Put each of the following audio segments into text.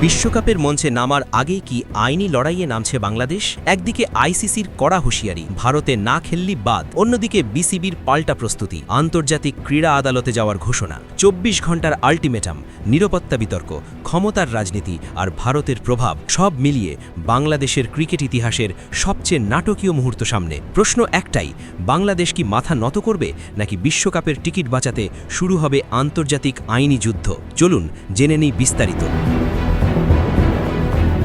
বিশ্বকাপের মঞ্চে নামার আগেই কি আইনি লড়াইয়ে নামছে বাংলাদেশ? একদিকে আইসিসির কড়া হুঁশিয়ারি, ভারতে না খেললি বাদ, অন্যদিকে বিসিবির পাল্টা প্রস্তুতি, আন্তর্জাতিক ক্রীড়া আদালতে যাওয়ার ঘোষণা, ২৪ ঘণ্টার আল্টিমেটাম, নিরাপত্তা বিতর্ক, ক্ষমতার রাজনীতি আর ভারতের প্রভাব সব মিলিয়ে বাংলাদেশের ক্রিকেট ইতিহাসের সবচেয়ে নাটকীয় মুহূর্ত সামনে। প্রশ্ন একটাই, বাংলাদেশ কি মাথা নত করবে নাকি বিশ্বকাপের টিকিট বাঁচাতে শুরু হবে আন্তর্জাতিক আইনি যুদ্ধ? চলুন জেনে নেই বিস্তারিত।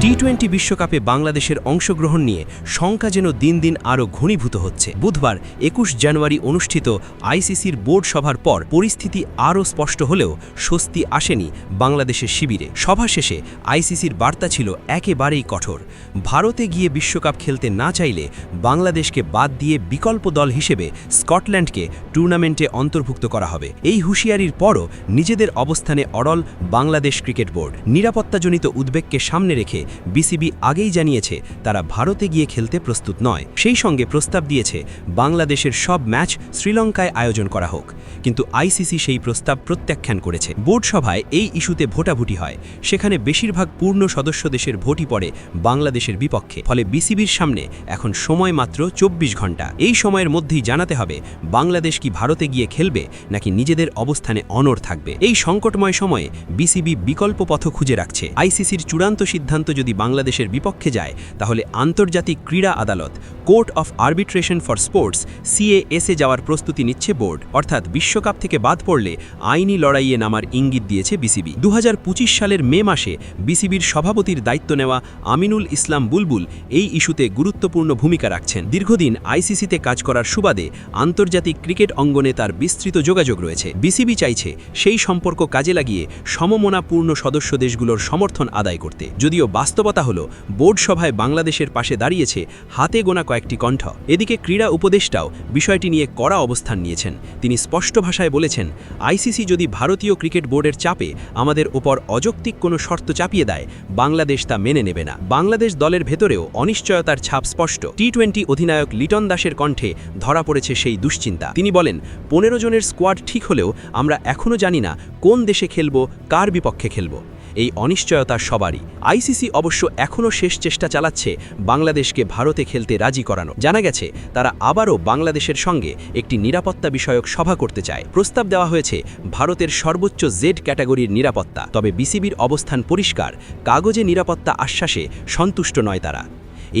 টি-20 বিশ্বকাপে বাংলাদেশের অংশগ্রহণ নিয়ে শঙ্কা যেন দিন দিন আরও ঘনীভূত হচ্ছে। বুধবার ২১ জানুয়ারি অনুষ্ঠিত আইসিসির বোর্ড সভার পর পরিস্থিতি আরও স্পষ্ট হলেও স্বস্তি আসেনি বাংলাদেশের শিবিরে। সভা শেষে আইসিসির বার্তা ছিল একেবারেই কঠোর। ভারতে গিয়ে বিশ্বকাপ খেলতে না চাইলে বাংলাদেশকে বাদ দিয়ে বিকল্প দল হিসেবে স্কটল্যান্ডকে টুর্নামেন্টে অন্তর্ভুক্ত করা হবে। এই হুঁশিয়ারির পরও নিজেদের অবস্থানে অড়ল বাংলাদেশ ক্রিকেট বোর্ড। নিরাপত্তাজনিত উদ্বেগকে সামনে রেখে বিসিবি আগেই জানিয়েছে তারা ভারতে গিয়ে খেলতে প্রস্তুত নয়। সেই সঙ্গে প্রস্তাব দিয়েছে বাংলাদেশের সব ম্যাচ শ্রীলঙ্কায় আয়োজন করা হোক, কিন্তু আইসিসি সেই প্রস্তাব প্রত্যাখ্যান করেছে। বোর্ড সভায় এই ইস্যুতে ভোটাভুটি হয়, সেখানে বেশিরভাগ পূর্ণ সদস্য দেশের ভোটই পড়ে বাংলাদেশের বিপক্ষে। ফলে বিসিবির সামনে এখন সময় মাত্র ২৪ ঘণ্টা। এই সময়ের মধ্যেই জানাতে হবে বাংলাদেশ কি ভারতে গিয়ে খেলবে নাকি নিজেদের অবস্থানে অনড় থাকবে। এই সংকটময় সময়ে বিসিবি বিকল্প পথ খুঁজে রাখছে। আইসিসির চূড়ান্ত সিদ্ধান্ত যদি বাংলাদেশের বিপক্ষে যায় তাহলে আন্তর্জাতিক ক্রীড়া আদালত court of arbitration for sports CASA যাওয়ার প্রস্তুতি নিচ্ছে বোর্ড। অর্থাৎ বিশ্বকাপ থেকে বাদ পড়লে আইনি লড়াইয়ে নামার ইঙ্গিত দিয়েছে বিসিবি। ২০২৫ সালের মে মাসে বিসিবির সভাপতির দায়িত্ব নেওয়া আমিনুল ইসলাম বুলবুল এই ইস্যুতে গুরুত্বপূর্ণ ভূমিকা রাখছেন। দীর্ঘদিন আইসিসিতে কাজ করার সুবাদে আন্তর্জাতিক ক্রিকেট অঙ্গনে তার বিস্তৃত যোগাযোগ রয়েছে। বিসিবি চাইছে সেই সম্পর্ক কাজে লাগিয়ে সমমনাপূর্ণ সদস্য দেশগুলোর সমর্থন আদায় করতে। যদিও বাস্তবতা হলো বোর্ড সভায় বাংলাদেশের পাশে দাঁড়িয়েছে হাতে গোনা কয়েকটি কণ্ঠ। এদিকে ক্রীড়া উপদেষ্টাও বিষয়টি নিয়ে কড়া অবস্থান নিয়েছেন। তিনি স্পষ্ট ভাষায় বলেছেন, আইসিসি যদি ভারতীয় ক্রিকেট বোর্ডের চাপে আমাদের ওপর অযৌক্তিক কোনো শর্ত চাপিয়ে দেয়, বাংলাদেশ তা মেনে নেবে না। বাংলাদেশ দলের ভেতরেও অনিশ্চয়তার ছাপ স্পষ্ট। টি-20 অধিনায়ক লিটন দাসের কণ্ঠে ধরা পড়েছে সেই দুশ্চিন্তা। তিনি বলেন, ১৫ জনের স্কোয়াড ঠিক হলেও আমরা এখনও জানি না কোন দেশে খেলব, কার বিপক্ষে খেলব। এই অনিশ্চয়তা সবারই। আইসিসি অবশ্য এখনও শেষ চেষ্টা চালাচ্ছে বাংলাদেশকে ভারতে খেলতে রাজি করানো। জানা গেছে তারা আবারও বাংলাদেশের সঙ্গে একটি নিরাপত্তা বিষয়ক সভা করতে চায়। প্রস্তাব দেওয়া হয়েছে ভারতের সর্বোচ্চ জেড ক্যাটাগরির নিরাপত্তা। তবে বিসিবির অবস্থান পরিষ্কার, কাগজে নিরাপত্তা আশ্বাসে সন্তুষ্ট নয় তারা।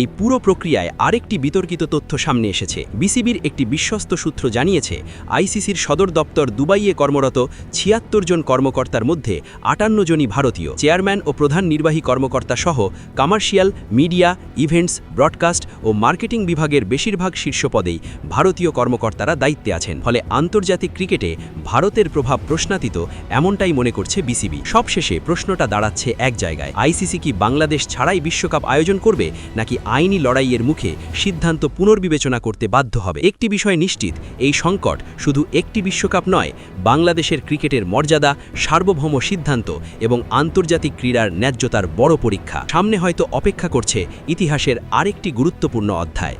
এই পুরো প্রক্রিয়ায় আরেকটি বিতর্কিত তথ্য সামনে এসেছে। বিসিবির একটি বিশ্বস্ত সূত্র জানিয়েছে আইসিসির সদর দপ্তর দুবাইয়ে কর্মরত ৭৬ জন কর্মকর্তার মধ্যে ৫৮ জনই ভারতীয়। চেয়ারম্যান ও প্রধান নির্বাহী কর্মকর্তা সহ কমার্শিয়াল, মিডিয়া, ইভেন্টস, ব্রডকাস্ট ও মার্কেটিং বিভাগের বেশিরভাগ শীর্ষ পদেই ভারতীয় কর্মকর্তারা দায়িত্বে আছেন। ফলে আন্তর্জাতিক ক্রিকেটে ভারতের প্রভাব প্রশ্নাতীত, এমনটাই মনে করছে বিসিবি। সবশেষে প্রশ্নটা দাঁড়াচ্ছে এক জায়গায়, আইসিসি কি বাংলাদেশ ছাড়াই বিশ্বকাপ আয়োজন করবে নাকি আইনি লড়াইয়ের মুখে সিদ্ধান্ত পুনর্বিবেচনা করতে বাধ্য হবে? একটি বিষয় নিশ্চিত, এই সংকট শুধু একটি বিশ্বকাপ নয়, বাংলাদেশের ক্রিকেটের মর্যাদা, সার্বভৌম সিদ্ধান্ত এবং আন্তর্জাতিক ক্রীড়ার ন্যায্যতার বড় পরীক্ষা। সামনে হয়তো অপেক্ষা করছে ইতিহাসের আরেকটি গুরুত্বপূর্ণ অধ্যায়।